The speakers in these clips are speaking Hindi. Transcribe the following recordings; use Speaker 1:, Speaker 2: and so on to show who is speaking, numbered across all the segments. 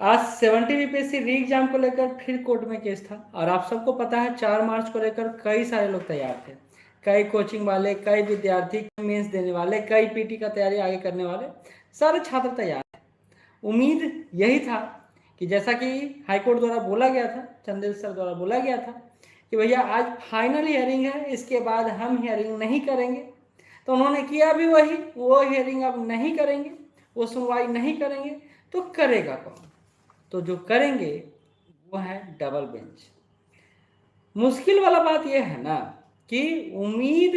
Speaker 1: आज 70 बीपीएससी री एग्जाम को लेकर फिर कोर्ट में केस था और आप सबको पता है 4 मार्च को लेकर कई सारे लोग तैयार थे। कई कोचिंग वाले, कई विद्यार्थी, मेंस देने वाले, कई पीटी का तैयारी आगे करने वाले, सारे छात्र तैयार थे। उम्मीद यही था कि जैसा कि हाईकोर्ट द्वारा बोला गया था, चंदेल सर द्वारा बोला गया था कि भैया आज फाइनल हियरिंग है, इसके बाद हम हियरिंग नहीं करेंगे। तो उन्होंने किया भी वही, वो हियरिंग अब नहीं करेंगे, वो सुनवाई नहीं करेंगे, तो करेगा कौन? तो जो करेंगे वो है डबल बेंच। मुश्किल वाला बात यह है ना कि उम्मीद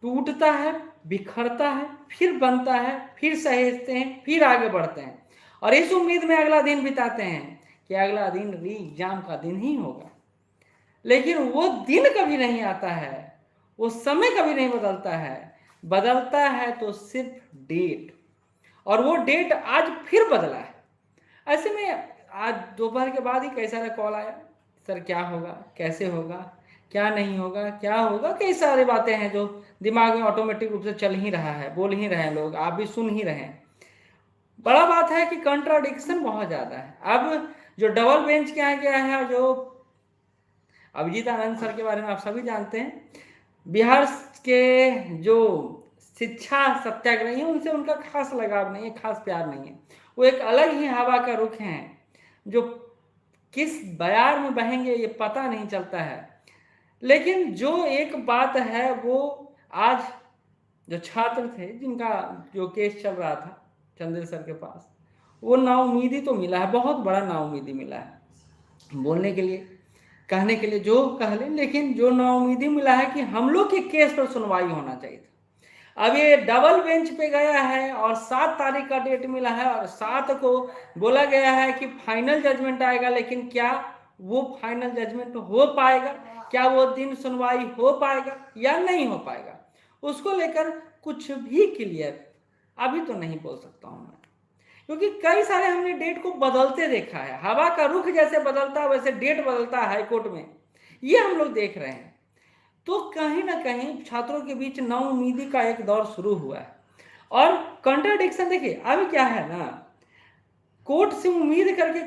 Speaker 1: टूटता है, बिखरता है, फिर बनता है, फिर सहेजते हैं, फिर आगे बढ़ते हैं और इस उम्मीद में अगला दिन बिताते हैं कि अगला दिन री एग्जाम का दिन ही होगा। लेकिन वो दिन कभी नहीं आता है, वो समय कभी नहीं बदलता है। बदलता है तो सिर्फ डेट, और वो डेट आज फिर बदला है। ऐसे में आज दोपहर के बाद ही कई सारा कॉल आया, सर क्या होगा, कैसे होगा, क्या नहीं होगा, क्या होगा, कई सारी बातें हैं जो दिमाग में ऑटोमेटिक रूप से चल ही रहा है, बोल ही रहे हैं लोग, आप भी सुन ही रहे हैं। बड़ा बात है कि कंट्राडिक्शन बहुत ज़्यादा है। अब जो डबल बेंच के यहाँ गया है, जो अभिजीत आनंद सर के बारे में आप सभी जानते हैं, बिहार के जो शिक्षा सत्याग्रही हैं उनसे उनका खास लगाव नहीं है, खास प्यार नहीं है। वो एक अलग ही हवा का रुख हैं जो किस बयार में बहेंगे ये पता नहीं चलता है। लेकिन जो एक बात है वो आज जो छात्र थे जिनका जो केस चल रहा था चंदेल सर के पास, वो नाउमीदी तो मिला है, बहुत बड़ा नाउमीदी मिला है। बोलने के लिए, कहने के लिए जो कह लें, लेकिन जो नाउमीदी मिला है कि हम लोग के केस पर सुनवाई होना चाहिए था। अब ये डबल बेंच पे गया है और 7 तारीख का डेट मिला है और 7 को बोला गया है कि फाइनल जजमेंट आएगा। लेकिन क्या वो फाइनल जजमेंट हो पाएगा? क्या वो दिन सुनवाई हो पाएगा या नहीं हो पाएगा? उसको लेकर कुछ भी क्लियर अभी तो नहीं बोल सकता हूं मैं, क्योंकि कई सारे हमने डेट को बदलते देखा है। हवा का रुख जैसे बदलता है वैसे डेट बदलता है हाईकोर्ट में, ये हम लोग देख रहे हैं। तो कहीं ना कहीं छात्रों के बीच नाउम्मीदी का एक दौर शुरू हुआ है। और कंट्राडिक्शन देखिए अभी क्या है ना, कोर्ट से उम्मीद करके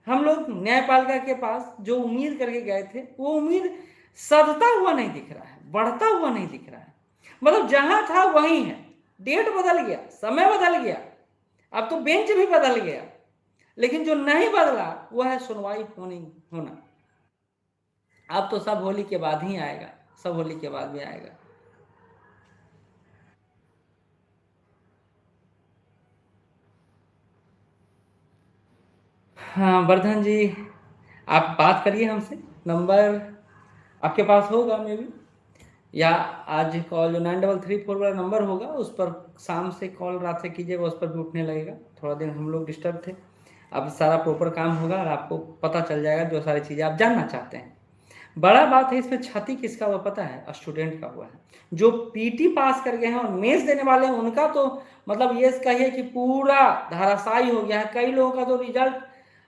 Speaker 1: हम लोग न्यायपालिका के पास जो उम्मीद करके गए थे वो उम्मीद सधता हुआ नहीं दिख रहा है, बढ़ता हुआ नहीं दिख रहा है। मतलब जहां था वहीं है, डेट बदल गया, समय बदल गया, अब तो बेंच भी बदल गया, लेकिन जो नहीं बदला वो है सुनवाई होना। अब तो सब होली के बाद ही आएगा, सब होली के बाद भी आएगा। हाँ वर्धन जी, आप बात करिए हमसे, नंबर आपके पास होगा मे भी, या आज कॉल जो 9334 वाला नंबर होगा उस पर शाम से कॉल रात से कीजिएगा, उस पर भी उठने लगेगा। थोड़ा दिन हम लोग डिस्टर्ब थे, अब सारा प्रॉपर काम होगा और आपको पता चल जाएगा जो सारी चीज़ें आप जानना चाहते हैं। बड़ा बात है इसमें क्षति किसका हुआ पता है? स्टूडेंट का हुआ है। जो पीटी पास कर गए हैं और मेंस देने वाले हैं उनका तो मतलब ये कहिए कि पूरा धराशायी हो गया है। कई लोगों का तो रिजल्ट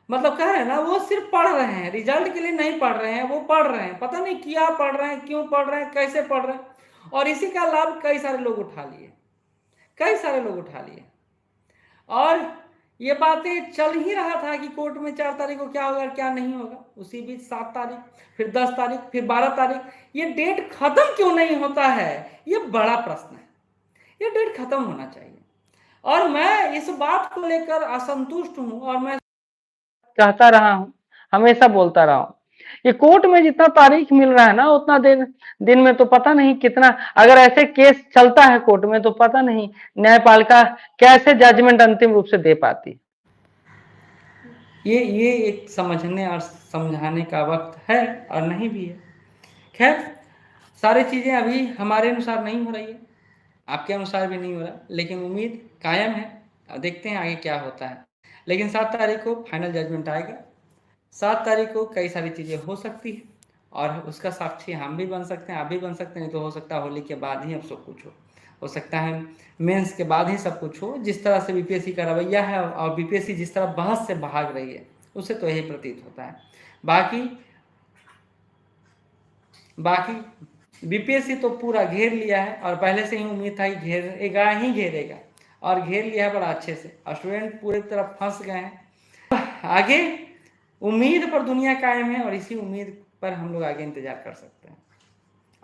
Speaker 1: मतलब कह रहे हैं ना, वो सिर्फ पढ़ रहे हैं, रिजल्ट के लिए नहीं पढ़ रहे हैं, वो पढ़ रहे हैं, पता नहीं क्या पढ़ रहे हैं, क्यों पढ़ रहे हैं, कैसे पढ़ रहे हैं, और इसी का लाभ कई सारे लोग उठा लिए, कई सारे लोग उठा लिए। और ये बातें चल ही रहा था कि कोर्ट में 4 तारीख को क्या होगा क्या नहीं होगा। उसी बीच 7 तारीख, फिर 10 तारीख, फिर 12 तारीख, ये डेट खत्म क्यों नहीं होता है? ये बड़ा प्रश्न है। ये डेट खत्म होना चाहिए और मैं इस बात को लेकर असंतुष्ट हूं और मैं कहता रहा हूं, हमेशा बोलता रहा हूं, ये कोर्ट में जितना तारीख मिल रहा है ना उतना दिन दिन में तो पता नहीं कितना, अगर ऐसे केस चलता है कोर्ट में तो पता नहीं न्यायपालिका कैसे जजमेंट अंतिम रूप से दे पाती। ये एक समझने और समझाने का वक्त है और नहीं भी है। खैर सारी चीज़ें अभी हमारे अनुसार नहीं हो रही है, आपके अनुसार भी नहीं हो रहा, लेकिन उम्मीद कायम है। अब देखते हैं आगे क्या होता है। लेकिन 7 तारीख को फाइनल जजमेंट आएगा। 7 तारीख को कई सारी चीज़ें हो सकती है और उसका साक्षी हम भी बन सकते हैं, आप भी बन सकते हैं। नहीं तो हो सकता है होली के बाद ही अब सब कुछ हो सकता है मेंस के बाद ही सब कुछ हो। जिस तरह से बीपीएससी का रवैया है और बीपीएससी जिस तरह बहस से भाग रही है उससे तो यही प्रतीत होता है। बाकी बीपीएससी तो पूरा घेर लिया है और पहले से ही उम्मीद था कि घेरेगा ही घेरेगा, और घेर लिया है बड़ा अच्छे से। स्टूडेंट पूरी तरह फंस गए हैं। आगे उम्मीद पर दुनिया कायम है और इसी उम्मीद पर हम लोग आगे इंतजार कर सकते हैं।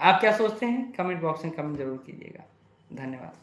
Speaker 1: आप क्या सोचते हैं? कमेंट बॉक्स में कमेंट जरूर कीजिएगा। धन्यवाद।